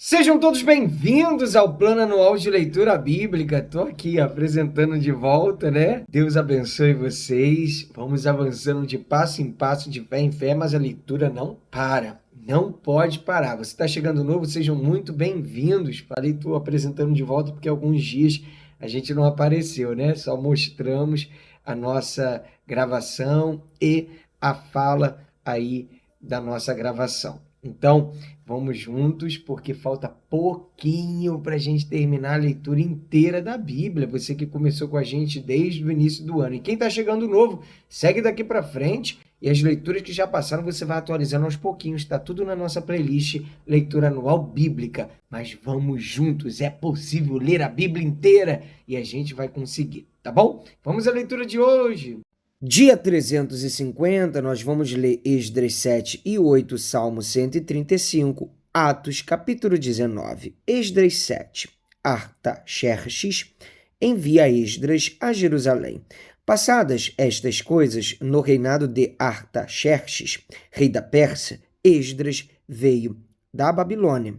Sejam todos bem-vindos ao Plano Anual de Leitura Bíblica. Estou aqui apresentando de volta, né? Deus abençoe vocês. Vamos avançando de passo em passo, de fé em fé, mas a leitura não para. Não pode parar. Você está chegando novo, sejam muito bem-vindos. Falei, estou apresentando de volta porque alguns dias a gente não apareceu, né? Só mostramos a nossa gravação e a fala aí da nossa gravação. Então, vamos juntos, porque falta pouquinho para a gente terminar a leitura inteira da Bíblia. Você que começou com a gente desde o início do ano. E quem está chegando novo, segue daqui para frente. E as leituras que já passaram, você vai atualizando aos pouquinhos. Está tudo na nossa playlist Leitura Anual Bíblica. Mas vamos juntos, é possível ler a Bíblia inteira e a gente vai conseguir, tá bom? Vamos à leitura de hoje. Dia 350, nós vamos ler Esdras 7 e 8, Salmo 135, Atos, capítulo 19. Esdras 7. Artaxerxes envia Esdras a Jerusalém. Passadas estas coisas, no reinado de Artaxerxes, rei da Pérsia, Esdras veio da Babilônia.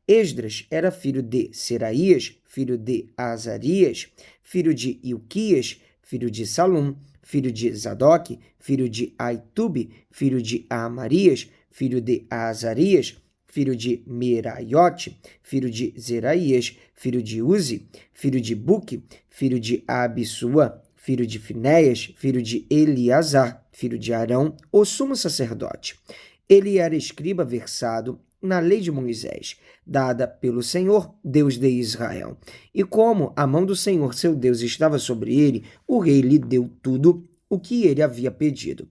Esdras era filho de Seraías, filho de Azarias, filho de Ilquias, filho de Salum, filho de Zadok, filho de Aitube, filho de Amarias, filho de Azarias, filho de Meraiote, filho de Zeraías, filho de Uzi, filho de Buque, filho de Abissua, filho de Finéias, filho de Eleazar, filho de Arão, o sumo sacerdote. Ele era escriba versado na lei de Moisés, dada pelo Senhor, Deus de Israel. E como a mão do Senhor, seu Deus, estava sobre ele, o rei lhe deu tudo o que ele havia pedido.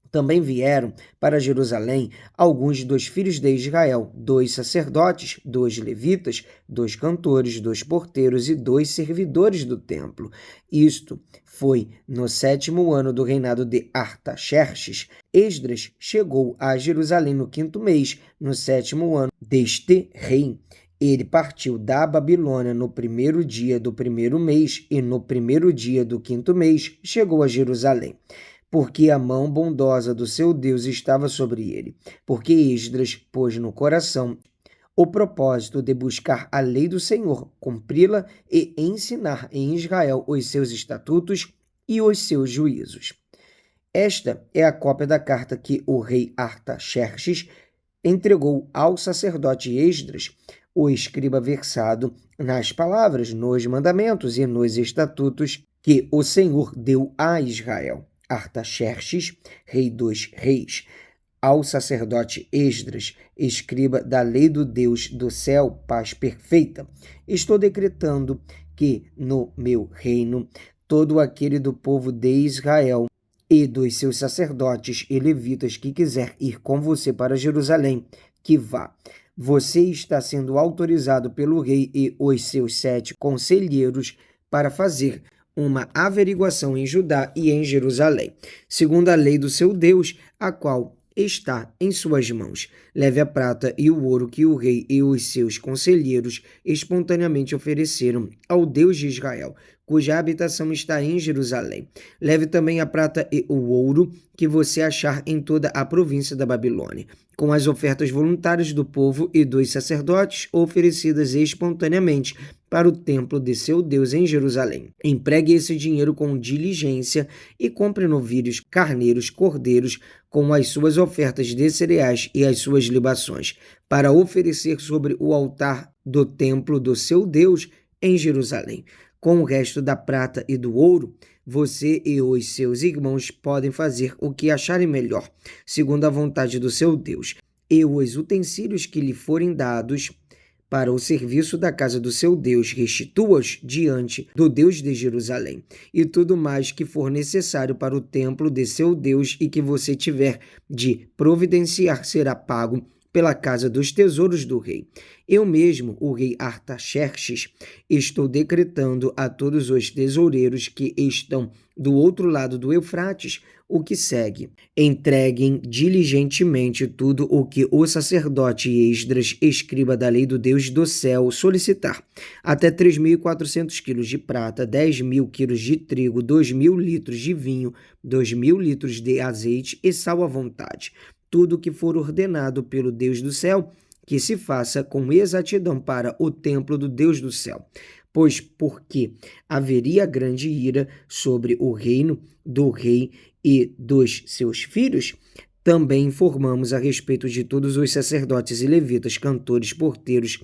Também vieram para Jerusalém alguns dos filhos de Israel, 2 sacerdotes, 2 levitas, 2 cantores, 2 porteiros e 2 servidores do templo. Isto foi no 7º ano do reinado de Artaxerxes. Esdras chegou a Jerusalém no 5º mês, no 7º ano deste rei. Ele partiu da Babilônia no 1º dia do 1º mês e no 1º dia do 5º mês chegou a Jerusalém, porque a mão bondosa do seu Deus estava sobre ele, porque Esdras pôs no coração o propósito de buscar a lei do Senhor, cumpri-la e ensinar em Israel os seus estatutos e os seus juízos. Esta é a cópia da carta que o rei Artaxerxes entregou ao sacerdote Esdras, o escriba versado nas palavras, nos mandamentos e nos estatutos que o Senhor deu a Israel. Artaxerxes, rei dos reis, ao sacerdote Esdras, escriba da lei do Deus do céu, paz perfeita. Estou decretando que no meu reino todo aquele do povo de Israel e dos seus sacerdotes e levitas que quiser ir com você para Jerusalém, que vá. Você está sendo autorizado pelo rei e os seus 7 conselheiros para fazer uma averiguação em Judá e em Jerusalém, segundo a lei do seu Deus, a qual está em suas mãos. Leve a prata e o ouro que o rei e os seus conselheiros espontaneamente ofereceram ao Deus de Israel, cuja habitação está em Jerusalém. Leve também a prata e o ouro que você achar em toda a província da Babilônia, com as ofertas voluntárias do povo e dos sacerdotes oferecidas espontaneamente para o templo de seu Deus em Jerusalém. Empregue esse dinheiro com diligência e compre novilhos, carneiros, cordeiros, com as suas ofertas de cereais e as suas libações, para oferecer sobre o altar do templo do seu Deus em Jerusalém. Com o resto da prata e do ouro, você e os seus irmãos podem fazer o que acharem melhor, segundo a vontade do seu Deus. E os utensílios que lhe forem dados para o serviço da casa do seu Deus, restitua-os diante do Deus de Jerusalém. E tudo mais que for necessário para o templo de seu Deus e que você tiver de providenciar será pago pela casa dos tesouros do rei. Eu mesmo, o rei Artaxerxes, estou decretando a todos os tesoureiros que estão do outro lado do Eufrates o que segue. Entreguem diligentemente tudo o que o sacerdote Esdras, escriba da lei do Deus do céu, solicitar. Até 3.400 quilos de prata, 10.000 quilos de trigo, 2.000 litros de vinho, 2.000 litros de azeite e sal à vontade. Tudo o que for ordenado pelo Deus do céu, que se faça com exatidão para o templo do Deus do céu. Pois porque haveria grande ira sobre o reino do rei e dos seus filhos, também informamos a respeito de todos os sacerdotes e levitas, cantores, porteiros,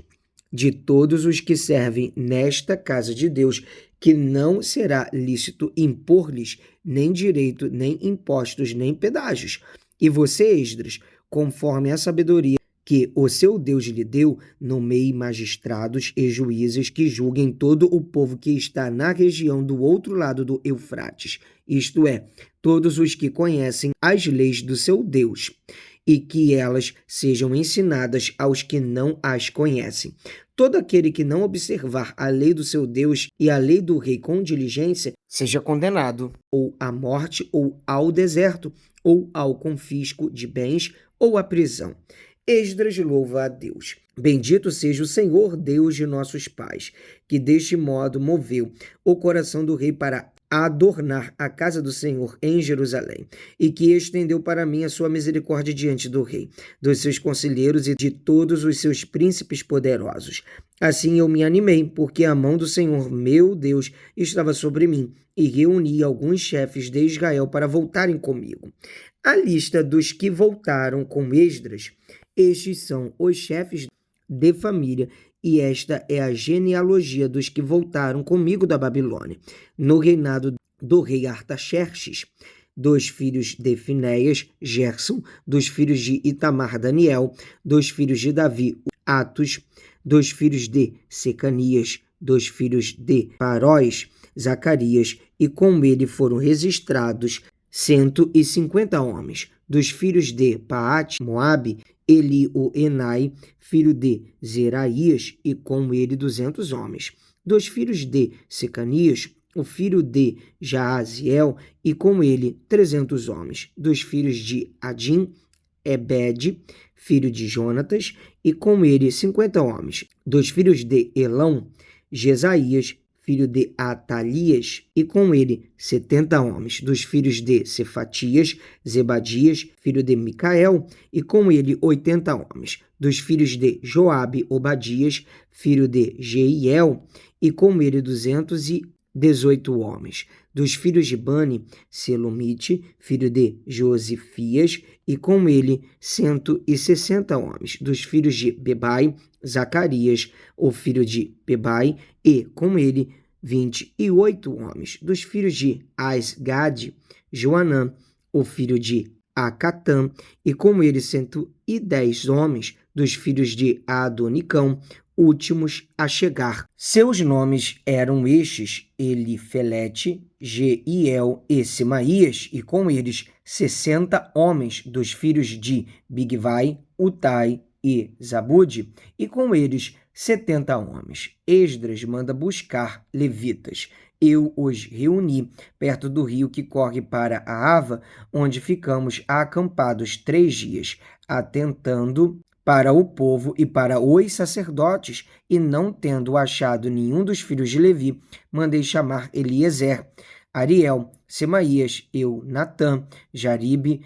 de todos os que servem nesta casa de Deus, que não será lícito impor-lhes nem direito, nem impostos, nem pedágios. E você, Esdras, conforme a sabedoria que o seu Deus lhe deu, nomeie magistrados e juízes que julguem todo o povo que está na região do outro lado do Eufrates, isto é, todos os que conhecem as leis do seu Deus, e que elas sejam ensinadas aos que não as conhecem. Todo aquele que não observar a lei do seu Deus e a lei do rei com diligência, seja condenado ou à morte, ou ao deserto, ou ao confisco de bens, ou à prisão. Esdras louva a Deus. Bendito seja o Senhor Deus de nossos pais, que deste modo moveu o coração do rei para adornar a casa do Senhor em Jerusalém, e que estendeu para mim a sua misericórdia diante do rei, dos seus conselheiros e de todos os seus príncipes poderosos. Assim eu me animei, porque a mão do Senhor, meu Deus, estava sobre mim, e reuni alguns chefes de Israel para voltarem comigo. A lista dos que voltaram com Esdras. Estes são os chefes de família, e esta é a genealogia dos que voltaram comigo da Babilônia, no reinado do rei Artaxerxes. Dos filhos de Finéias, Gerson; dos filhos de Itamar, Daniel; dos filhos de Davi, Atos; dos filhos de Secanias; dos filhos de Paróis, Zacarias, e com ele foram registrados 150 homens. Dos filhos de Paate, Moabe, Elioenai, filho de Zeraías, e com ele 200 homens. Dos filhos de Secanias, o filho de Jaaziel, e com ele 300 homens. Dos filhos de Adim, Ebed, filho de Jonatas, e com ele 50 homens. Dos filhos de Elão, Jesaías, filho de Atalias, e com ele 70 homens. Dos filhos de Cefatias, Zebadias, filho de Micael, e com ele 80 homens. Dos filhos de Joabe, Obadias, filho de Jeiel, e com ele 218 homens. Dos filhos de Bani, Selomite, filho de Josifias, e com ele 160 homens. Dos filhos de Bebai, Zacarias, o filho de Bebai, e com ele 28 homens. Dos filhos de Asgade, Joanã, o filho de Acatã, e com ele 110 homens. Dos filhos de Adonicão, últimos a chegar. Seus nomes eram estes: Elifelete, Jeiel e Semaías, e com eles 60 homens. Dos filhos de Bigvai, Utai e Zabude, e com eles 70 homens. Esdras manda buscar levitas. Eu os reuni perto do rio que corre para a Ava, onde ficamos acampados 3 dias, atentando para o povo e para os sacerdotes, e não tendo achado nenhum dos filhos de Levi, mandei chamar Eliezer, Ariel, Semaías, Natã, Jaribe,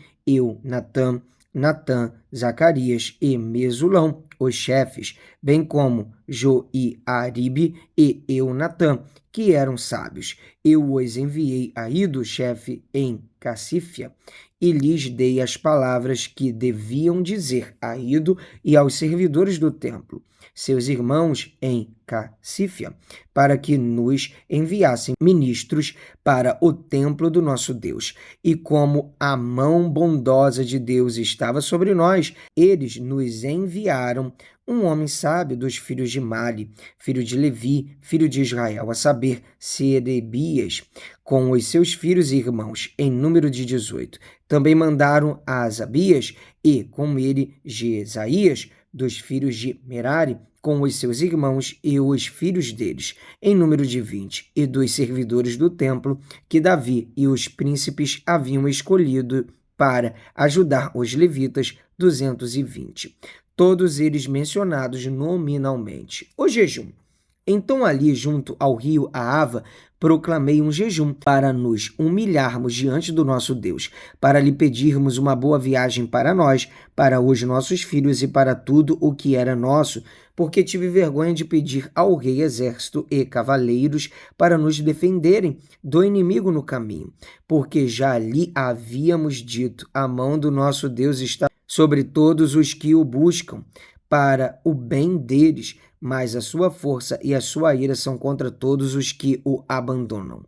Natã, Zacarias e Mesulão, os chefes, bem como Joiaribe e Natã, que eram sábios. Eu os enviei a Ido, chefe em Cassífia, e lhes dei as palavras que deviam dizer a Ido e aos servidores do templo, seus irmãos em Cassífia, para que nos enviassem ministros para o templo do nosso Deus. E como a mão bondosa de Deus estava sobre nós, eles nos enviaram um homem sábio dos filhos de Mali, filho de Levi, filho de Israel, a saber, Serebias, com os seus filhos e irmãos, em número de 18. Também mandaram a Asabias e, com ele, Jesaías, dos filhos de Merari, com os seus irmãos e os filhos deles, em número de 20, e dos servidores do templo que Davi e os príncipes haviam escolhido para ajudar os levitas, 220. Todos eles mencionados nominalmente. O jejum. Então ali, junto ao rio Ahava, proclamei um jejum para nos humilharmos diante do nosso Deus, para lhe pedirmos uma boa viagem para nós, para os nossos filhos e para tudo o que era nosso, porque tive vergonha de pedir ao rei exército e cavaleiros para nos defenderem do inimigo no caminho, porque já lhe havíamos dito, a mão do nosso Deus está sobre todos os que o buscam, para o bem deles, mas a sua força e a sua ira são contra todos os que o abandonam.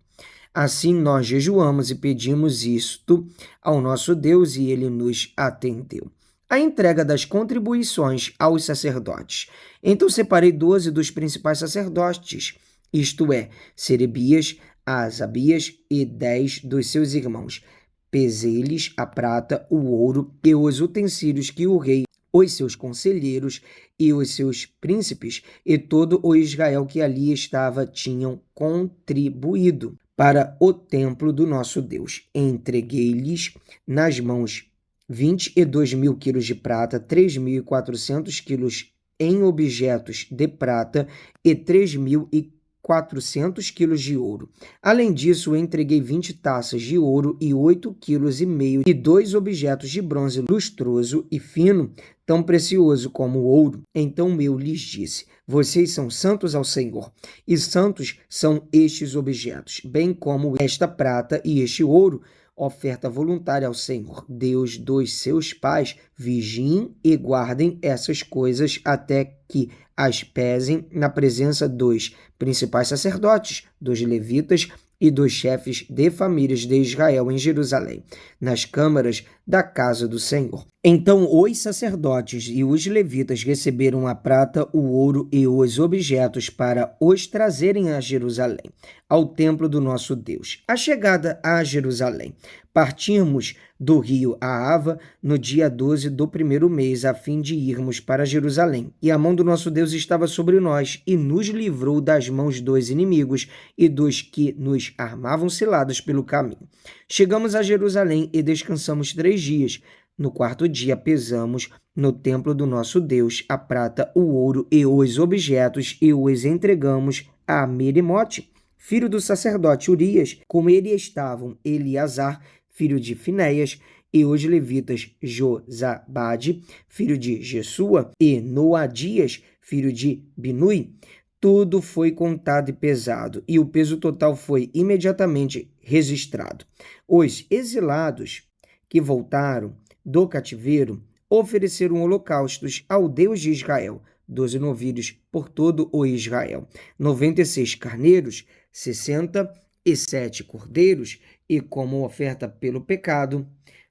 Assim nós jejuamos e pedimos isto ao nosso Deus e ele nos atendeu. A entrega das contribuições aos sacerdotes. Então separei 12 dos principais sacerdotes, isto é, Serebias, Asabias e 10 dos seus irmãos. Pesei-lhes a prata, o ouro e os utensílios que o rei, os seus conselheiros e os seus príncipes e todo o Israel que ali estava tinham contribuído para o templo do nosso Deus. Entreguei-lhes nas mãos 22.000 quilos de prata, 3.400 quilos em objetos de prata e 3.400 quilos de ouro. Além disso, entreguei 20 taças de ouro e 8,5 quilos e 2 objetos de bronze lustroso e fino, tão precioso como o ouro. Então eu lhes disse: vocês são santos ao Senhor, e santos são estes objetos, bem como esta prata e este ouro, oferta voluntária ao Senhor, Deus dos seus pais. Vigiem e guardem essas coisas até que as pesem na presença dos principais sacerdotes, dos levitas e dos chefes de famílias de Israel em Jerusalém, nas câmaras da casa do Senhor. Então os sacerdotes e os levitas receberam a prata, o ouro e os objetos para os trazerem a Jerusalém, ao templo do nosso Deus. A chegada a Jerusalém. Partimos do rio Ahava no dia 12 do primeiro mês, a fim de irmos para Jerusalém. E a mão do nosso Deus estava sobre nós, e nos livrou das mãos dos inimigos e dos que nos armavam ciladas pelo caminho. Chegamos a Jerusalém e descansamos 3 dias. No 4º dia pesamos no templo do nosso Deus a prata, o ouro e os objetos e os entregamos a Merimote, filho do sacerdote Urias. Com ele estavam Eleazar, filho de Finéias, e os levitas Josabade, filho de Jesua, e Noadias, filho de Binui. Tudo foi contado e pesado, e o peso total foi imediatamente registrado. Os exilados que voltaram do cativeiro ofereceram holocaustos ao Deus de Israel, 12 novilhos por todo o Israel, 96 carneiros, 67 cordeiros e, como oferta pelo pecado,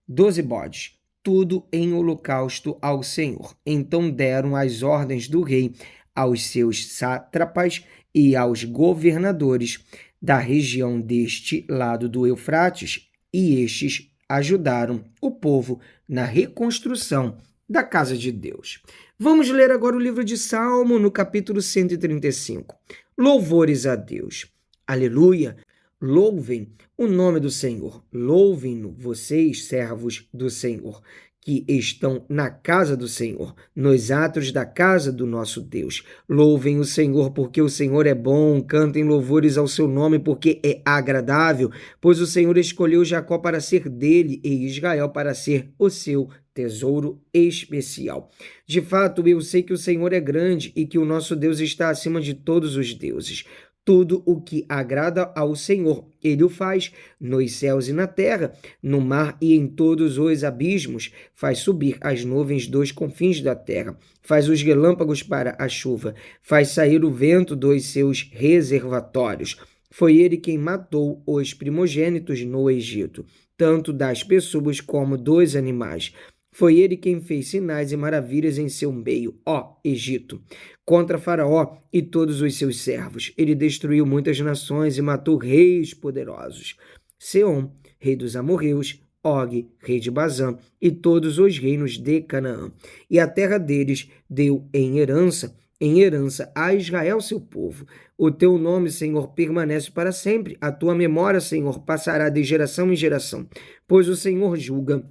12 bodes, tudo em holocausto ao Senhor. Então deram as ordens do rei aos seus sátrapas e aos governadores da região deste lado do Eufrates, e estes ajudaram o povo na reconstrução da casa de Deus. Vamos ler agora o livro de Salmo, no capítulo 135. Louvores a Deus. Aleluia! Louvem o nome do Senhor. Louvem-no, vocês, servos do Senhor, que estão na casa do Senhor, nos átrios da casa do nosso Deus. Louvem o Senhor, porque o Senhor é bom. Cantem louvores ao seu nome, porque é agradável. Pois o Senhor escolheu Jacó para ser dele e Israel para ser o seu tesouro especial. De fato, eu sei que o Senhor é grande e que o nosso Deus está acima de todos os deuses. Tudo o que agrada ao Senhor, ele o faz, nos céus e na terra, no mar e em todos os abismos. Faz subir as nuvens dos confins da terra, faz os relâmpagos para a chuva, faz sair o vento dos seus reservatórios. Foi ele quem matou os primogênitos no Egito, tanto das pessoas como dos animais. Foi ele quem fez sinais e maravilhas em seu meio, ó Egito, contra Faraó e todos os seus servos. Ele destruiu muitas nações e matou reis poderosos. Seom, rei dos amorreus, Og, rei de Bazã, e todos os reinos de Canaã. E a terra deles deu em herança a Israel, seu povo. O teu nome, Senhor, permanece para sempre. A tua memória, Senhor, passará de geração em geração. Pois o Senhor julga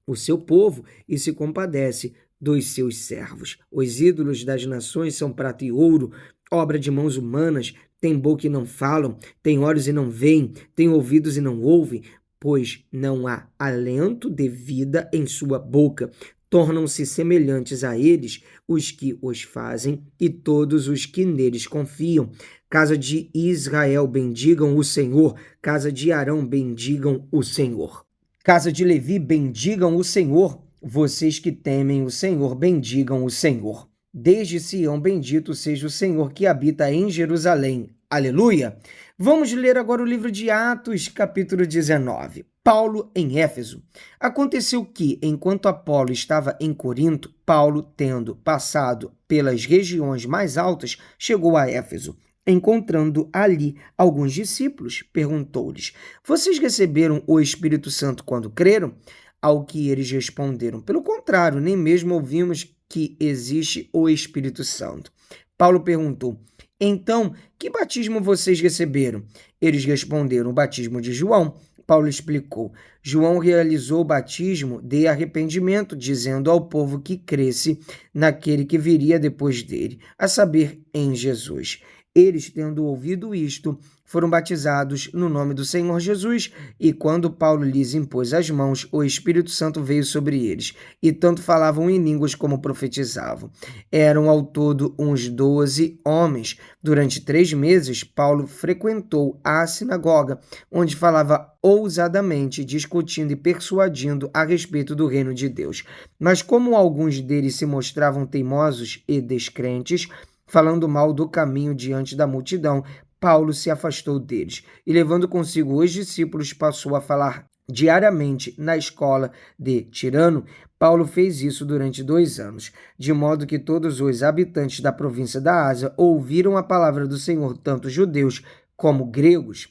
o seu povo e se compadece dos seus servos. Os ídolos das nações são prata e ouro, obra de mãos humanas, têm boca e não falam, têm olhos e não veem, têm ouvidos e não ouvem, pois não há alento de vida em sua boca. Tornam-se semelhantes a eles os que os fazem e todos os que neles confiam. Casa de Israel, bendigam o Senhor. Casa de Arão, bendigam o Senhor. Casa de Levi, bendigam o Senhor. Vocês que temem o Senhor, bendigam o Senhor. Desde Sião, bendito seja o Senhor que habita em Jerusalém. Aleluia! Vamos ler agora o livro de Atos, capítulo 19. Paulo em Éfeso. Aconteceu que, enquanto Apolo estava em Corinto, Paulo, tendo passado pelas regiões mais altas, chegou a Éfeso. Encontrando ali alguns discípulos, perguntou-lhes: Vocês receberam o Espírito Santo quando creram? Ao que eles responderam: Pelo contrário, nem mesmo ouvimos que existe o Espírito Santo. Paulo perguntou: Então, que batismo vocês receberam? Eles responderam: O batismo de João. Paulo explicou: João realizou o batismo de arrependimento, dizendo ao povo que cresce naquele que viria depois dele, a saber, em Jesus. Eles, tendo ouvido isto, foram batizados no nome do Senhor Jesus, e quando Paulo lhes impôs as mãos, o Espírito Santo veio sobre eles, e tanto falavam em línguas como profetizavam. Eram ao todo uns 12 homens. Durante 3 meses, Paulo frequentou a sinagoga, onde falava ousadamente, discutindo e persuadindo a respeito do reino de Deus. Mas como alguns deles se mostravam teimosos e descrentes, falando mal do caminho diante da multidão, Paulo se afastou deles e, levando consigo os discípulos, passou a falar diariamente na escola de Tirano. Paulo fez isso durante 2 anos, de modo que todos os habitantes da província da Ásia ouviram a palavra do Senhor, tanto judeus como gregos.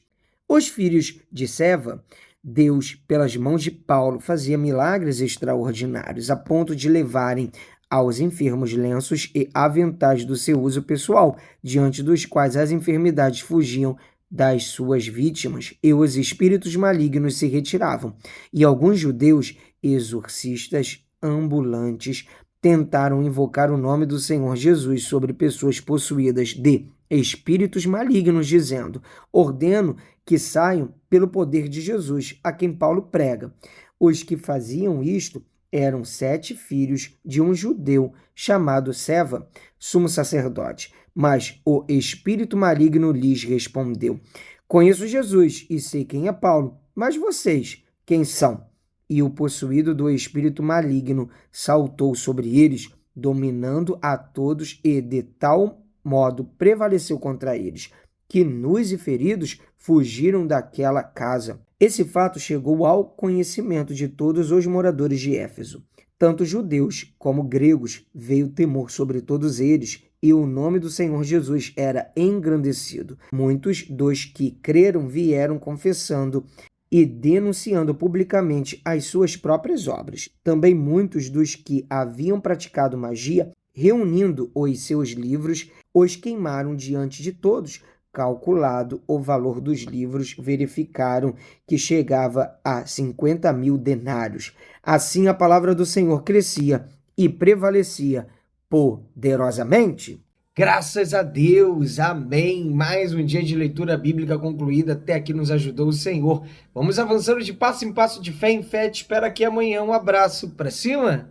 Os filhos de Seva, Deus, pelas mãos de Paulo, fazia milagres extraordinários, a ponto de levarem aos enfermos lenços e aventais do seu uso pessoal, diante dos quais as enfermidades fugiam das suas vítimas e os espíritos malignos se retiravam. E alguns judeus exorcistas ambulantes tentaram invocar o nome do Senhor Jesus sobre pessoas possuídas de espíritos malignos, dizendo: Ordeno que saiam pelo poder de Jesus, a quem Paulo prega. Os que faziam isto eram 7 filhos de um judeu chamado Seva, sumo sacerdote. Mas o espírito maligno lhes respondeu: Conheço Jesus e sei quem é Paulo, mas vocês, quem são? E o possuído do espírito maligno saltou sobre eles, dominando a todos, e de tal modo prevaleceu contra eles, que nus e feridos fugiram daquela casa. Esse fato chegou ao conhecimento de todos os moradores de Éfeso. Tanto judeus como gregos, veio temor sobre todos eles, e o nome do Senhor Jesus era engrandecido. Muitos dos que creram vieram confessando e denunciando publicamente as suas próprias obras. Também muitos dos que haviam praticado magia, reunindo os seus livros, os queimaram diante de todos. Calculado o valor dos livros, verificaram que chegava a 50.000 denários. Assim a palavra do Senhor crescia e prevalecia poderosamente. Graças a Deus, amém. Mais um dia de leitura bíblica concluída. Até aqui nos ajudou o Senhor. Vamos avançando de passo em passo, de fé em fé. Te espero aqui amanhã. Um abraço. Pra cima!